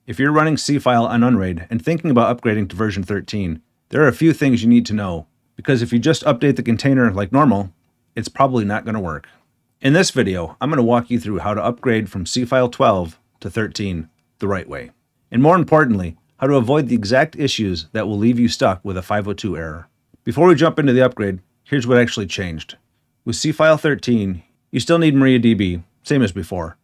If you're running Seafile on Unraid and thinking about upgrading to version 13, there are a few things you need to know, because if you just update the container like normal, it's probably not going to work. In this video, I'm going to walk you through how to upgrade from Seafile 12 to 13 the right way. And more importantly, how to avoid the exact issues that will leave you stuck with a 502 error. Before we jump into the upgrade, here's what actually changed. With Seafile 13, you still need MariaDB, same as before,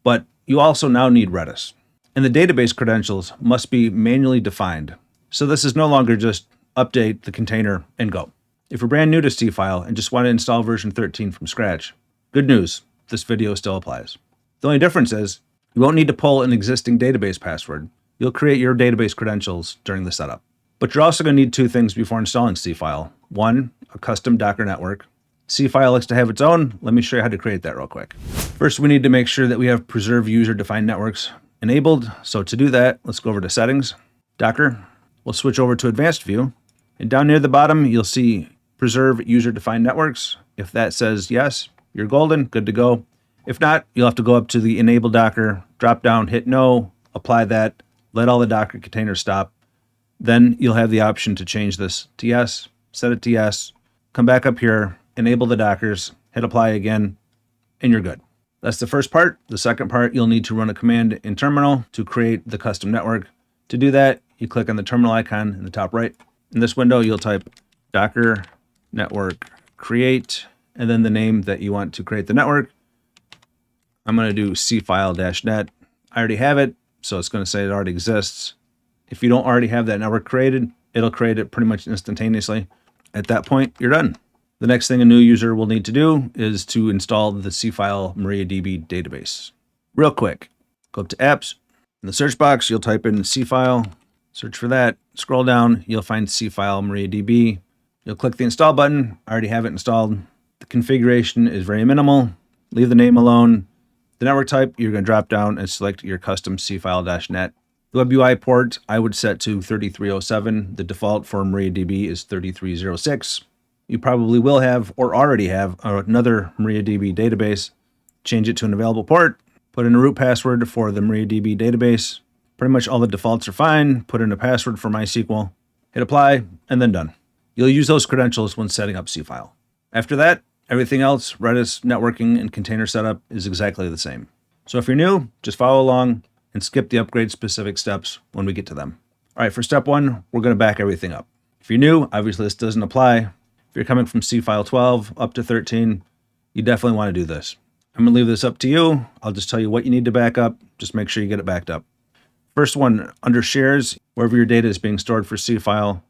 but you also now need Redis. And the database credentials must be manually defined. So this is no longer just update the container and go. If you're brand new to Seafile and just want to install version 13 from scratch, good news, this video still applies. The only difference is you won't need to pull an existing database password. You'll create your database credentials during the setup. But you're also going to need two things before installing Seafile. One, a custom Docker network. Seafile likes to have its own. Let me show you how to create that real quick. First, we need to make sure that we have preserve user-defined networks enabled. So to do that, let's go over to Settings, Docker. We'll switch over to Advanced View. And down near the bottom, you'll see Preserve User-Defined Networks. If that says yes, you're golden, good to go. If not, you'll have to go up to the Enable Docker, drop down, hit No, apply that, let all the Docker containers stop. Then you'll have the option to change this to yes, set it to yes, come back up here, enable the Dockers, hit apply again, and you're good. That's the first part. The second part, you'll need to run a command in terminal to create the custom network. To do that, you click on the terminal icon in the top right. In this window, you'll type Docker network create, and then the name that you want to create the network. I'm going to do seafile-net. I already have it, so it's going to say it already exists. If you don't already have that network created, it'll create it pretty much instantaneously. At that point, you're done. The next thing a new user will need to do is to install the Seafile-Mariadb database. Real quick, go up to Apps. In the search box, you'll type in Seafile, search for that, scroll down, you'll find Seafile-Mariadb. You'll click the install button. I already have it installed. The configuration is very minimal. Leave the name alone. The network type, you're going to drop down and select your custom seafile-net. The web UI port, I would set to 3307. The default for MariaDB is 3306. You probably will have or already have another MariaDB database. Change it to an available port. Put in a root password for the MariaDB database. Pretty much all the defaults are fine. Put in a password for MySQL. Hit apply, and then done. You'll use those credentials when setting up Seafile. After that, everything else, Redis, networking, and container setup is exactly the same. So if you're new, just follow along and skip the upgrade-specific steps when we get to them. All right, for step one, we're going to back everything up. If you're new, obviously this doesn't apply. If you're coming from Seafile 12 up to 13, you definitely want to do this. I'm going to leave this up to you. I'll just tell you what you need to back up. Just make sure you get it backed up. First one, under shares, wherever your data is being stored for Seafile,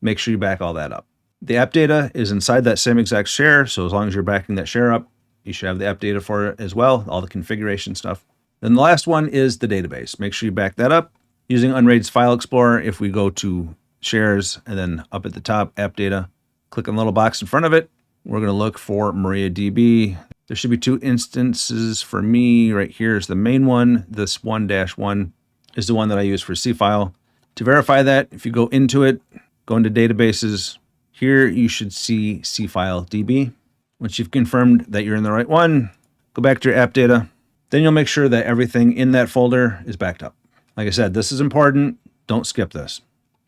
make sure you back all that up. The app data is inside that same exact share, so as long as you're backing that share up, you should have the app data for it as well, all the configuration stuff. Then the last one is the database. Make sure you back that up. Using Unraid's File Explorer, if we go to shares and then up at the top, app data, click on the little box in front of it. We're going to look for MariaDB. There should be two instances for me. Right here is the main one. This 1-1 is the one that I use for Seafile. To verify that, if you go into it, go into databases, here you should see Seafile-DB. Once you've confirmed that you're in the right one, go back to your app data. Then you'll make sure that everything in that folder is backed up. Like I said, this is important. Don't skip this.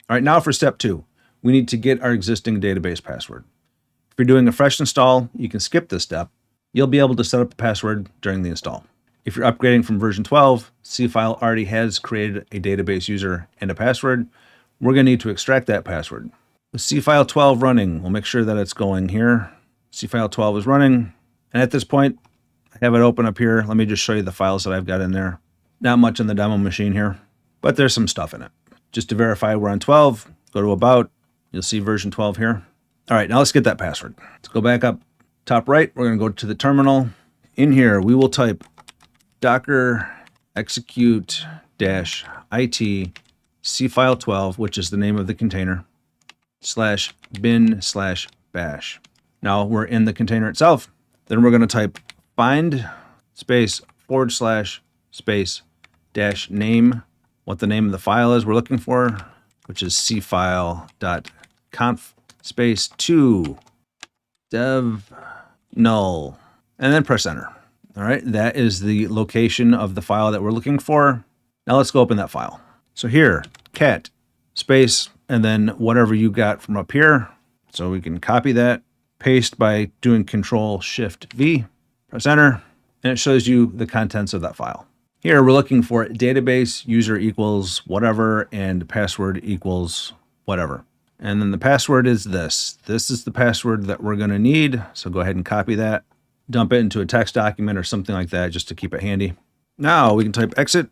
All right, now for step two. We need to get our existing database password. If you're doing a fresh install, you can skip this step. You'll be able to set up a password during the install. If you're upgrading from version 12, Seafile already has created a database user and a password. We're going to need to extract that password. With Seafile 12 running, we'll make sure that it's going here. Seafile 12 is running. And at this point, I have it open up here. Let me just show you the files that I've got in there. Not much on the demo machine here, but there's some stuff in it. Just to verify we're on 12, go to About. You'll see version 12 here. All right, now let's get that password. Let's go back up top right. We're going to go to the terminal. In here, we will type docker execute -it seafile12, which is the name of the container, /bin/bash. Now we're in the container itself. Then we're going to type find space // dash name, what the name of the file is we're looking for, which is seafile.conf space 2 dev null, and then press enter. All right, that is the location of the file that we're looking for. Now let's go open that file. So here, cat space, and then whatever you got from up here. So we can copy that, paste by doing Control-Shift-V, press enter, and it shows you the contents of that file. Here we're looking for database user equals whatever and password equals whatever. And then the password is this. This is the password that we're going to need. So go ahead and copy that, dump it into a text document or something like that just to keep it handy. Now we can type exit,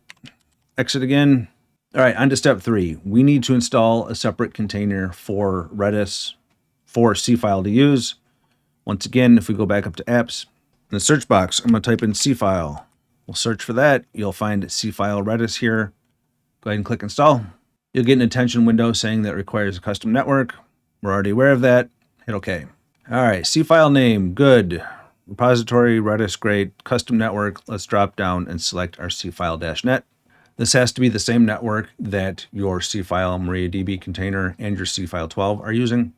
exit again. All right, on to step 3. We need to install a separate container for Redis for Seafile to use. Once again, if we go back up to apps, in the search box, I'm going to type in Seafile. We'll search for that. You'll find Seafile-Redis here. Go ahead and click install. You'll get an attention window saying that it requires a custom network. We're already aware of that. Hit OK. All right, Seafile name, good. Repository, Redis, great. Custom network, let's drop down and select our Seafile-net. This has to be the same network that your Seafile-Mariadb container and your Seafile-12 are using.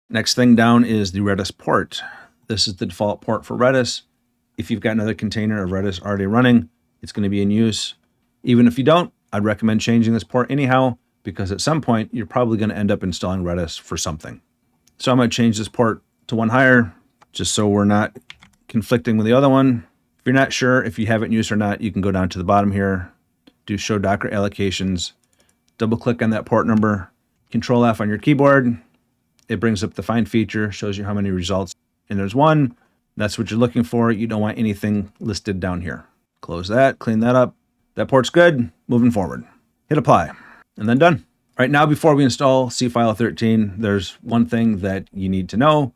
Next thing down is the Redis port. This is the default port for Redis. If you've got another container of Redis already running, it's going to be in use. Even if you don't, I'd recommend changing this port anyhow, because at some point, you're probably going to end up installing Redis for something. So I'm going to change this port to one higher, just so we're not conflicting with the other one. If you're not sure if you have it in use or not, you can go down to the bottom here, do show Docker allocations, double click on that port number, Control F on your keyboard. It brings up the find feature, shows you how many results, and there's one. That's what you're looking for. You don't want anything listed down here. Close that, clean that up. That port's good, moving forward. Hit apply, and then done. All right, now before we install Seafile 13, there's one thing that you need to know,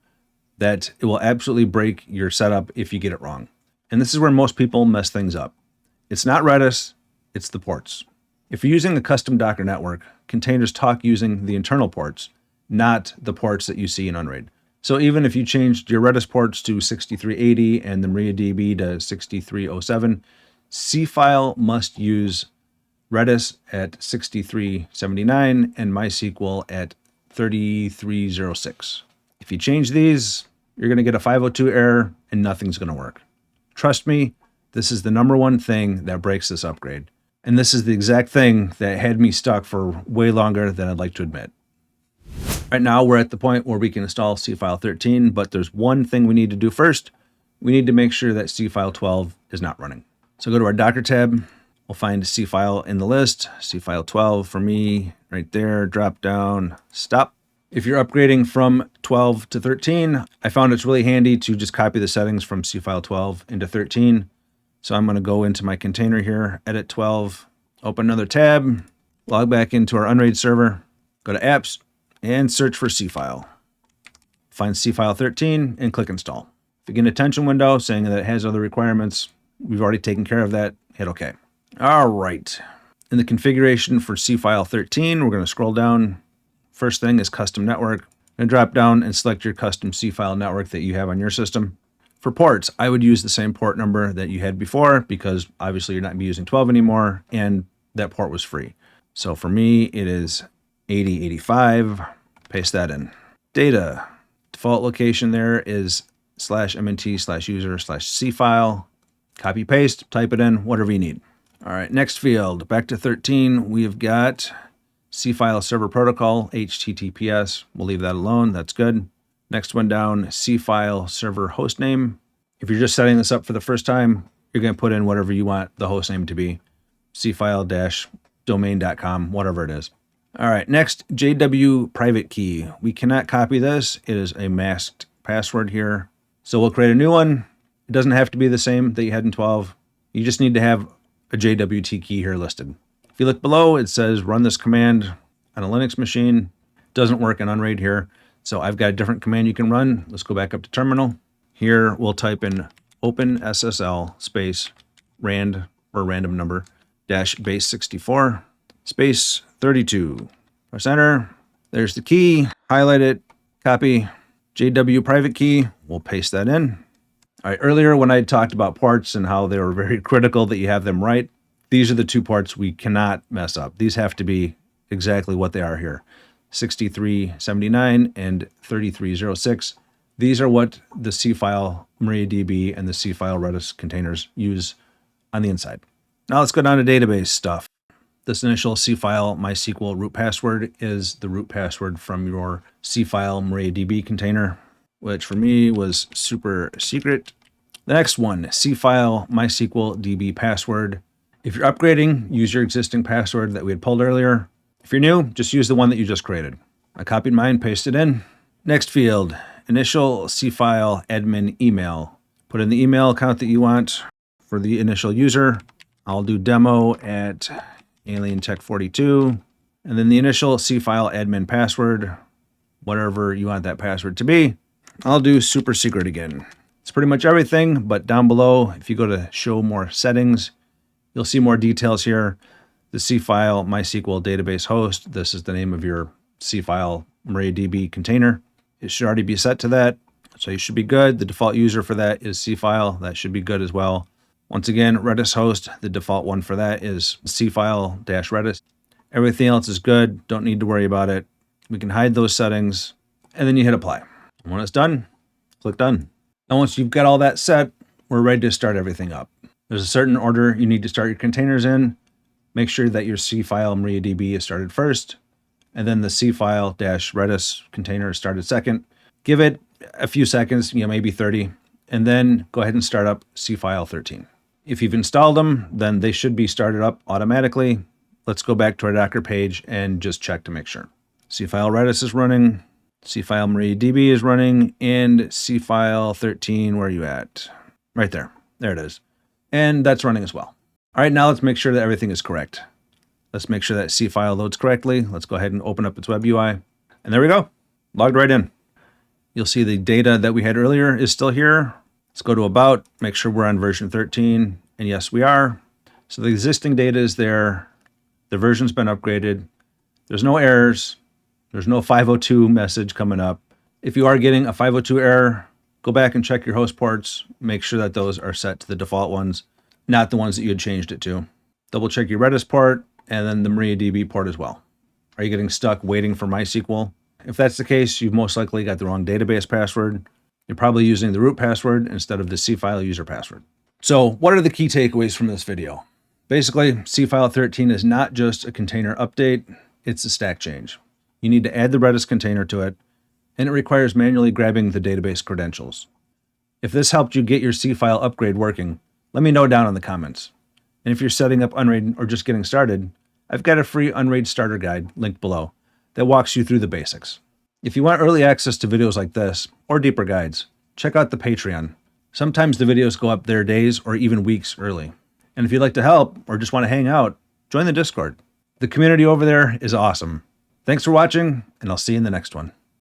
that it will absolutely break your setup if you get it wrong. And this is where most people mess things up. It's not Redis, it's the ports. If you're using a custom Docker network, containers talk using the internal ports, not the ports that you see in Unraid. So even if you changed your Redis ports to 6380 and the MariaDB to 6307, Seafile must use Redis at 6379 and MySQL at 3306. If you change these, you're going to get a 502 error and nothing's going to work. Trust me, this is the #1 thing that breaks this upgrade. And this is the exact thing that had me stuck for way longer than I'd like to admit. Right now, we're at the point where we can install Seafile 13, but there's one thing we need to do first. We need to make sure that Seafile 12 is not running. So go to our Docker tab. We'll find Seafile in the list. Seafile 12 for me, right there, drop down, stop. If you're upgrading from 12 to 13, I found it's really handy to just copy the settings from Seafile 12 into 13. So I'm going to go into my container here, edit 12, open another tab, log back into our Unraid server, go to apps, and search for Seafile. Find Seafile 13 and click install. If you get an attention window saying that it has other requirements, we've already taken care of that, hit OK. All right. In the configuration for Seafile 13, we're going to scroll down. First thing is custom network. And drop down and select your custom Seafile network that you have on your system. For ports, I would use the same port number that you had before because obviously you're not going to be using 12 anymore and that port was free. So for me, it is 8085. Paste that in. Data. Default location there is /mnt/user/cfile. Copy paste, type it in, whatever you need. All right, next field, back to 13, we've got Seafile server protocol, HTTPS. We'll leave that alone, that's good. Next one down, Seafile server hostname. If you're just setting this up for the first time, you're going to put in whatever you want the hostname to be, seafile-domain.com, whatever it is. All right, next, JW private key. We cannot copy this. It is a masked password here. So we'll create a new one. It doesn't have to be the same that you had in 12. You just need to have a JWT key here listed. If you look below, it says run this command on a Linux machine. It doesn't work in Unraid here. So I've got a different command you can run. Let's go back up to terminal. Here we'll type in openSSL space rand or random number dash base 64 space 32. Press enter. There's the key. Highlight it. Copy. JW private key. We'll paste that in. All right, earlier when I talked about ports and how they were very critical that you have them right, these are the two ports we cannot mess up. These have to be exactly what they are here. 6379 and 3306. These are what the Seafile-Mariadb and the Seafile-Redis containers use on the inside. Now let's go down to database stuff. This initial Seafile-MySQL root password is the root password from your Seafile-Mariadb container, which for me was super secret. The next one, Seafile-MySQL DB password. If you're upgrading, use your existing password that we had pulled earlier. If you're new, just use the one that you just created. I copied mine, pasted in. Next field, initial Seafile admin email. Put in the email account that you want for the initial user. I'll do demo at alientech42. And then the initial Seafile admin password, whatever you want that password to be. I'll do super secret again. It's pretty much everything, but down below, if you go to show more settings, you'll see more details here. The Seafile-MySQL database host, this is the name of your Seafile-Mariadb container. It should already be set to that, so you should be good. The default user for that is Seafile. That should be good as well. Once again, Redis host, the default one for that is Seafile-Redis. Everything else is good. Don't need to worry about it. We can hide those settings, and then you hit apply. And when it's done, click done. Now, once you've got all that set, we're ready to start everything up. There's a certain order you need to start your containers in. Make sure that your Seafile-Mariadb is started first, and then the Seafile-Redis container is started second. Give it a few seconds, maybe 30, and then go ahead and start up Seafile-13. If you've installed them, then they should be started up automatically. Let's go back to our Docker page and just check to make sure. Seafile-Redis is running, Seafile-Mariadb is running, and Seafile-13, where are you at? Right there. There it is. And that's running as well. All right, now let's make sure that everything is correct. Let's make sure that Seafile loads correctly. Let's go ahead and open up its web UI. And there we go. Logged right in. You'll see the data that we had earlier is still here. Let's go to About, make sure we're on version 13. And yes, we are. So the existing data is there. The version's been upgraded. There's no errors. There's no 502 message coming up. If you are getting a 502 error, go back and check your host ports. Make sure that those are set to the default ones, not the ones that you had changed it to. Double check your Redis port and then the MariaDB port as well. Are you getting stuck waiting for MySQL? If that's the case, you've most likely got the wrong database password. You're probably using the root password instead of the Seafile user password. So what are the key takeaways from this video? Basically, Seafile-13 is not just a container update, it's a stack change. You need to add the Redis container to it, and it requires manually grabbing the database credentials. If this helped you get your Seafile upgrade working, let me know down in the comments. And if you're setting up Unraid or just getting started, I've got a free Unraid starter guide linked below that walks you through the basics. If you want early access to videos like this or deeper guides, check out the Patreon. Sometimes the videos go up there days or even weeks early. And if you'd like to help or just want to hang out, join the Discord. The community over there is awesome. Thanks for watching, and I'll see you in the next one.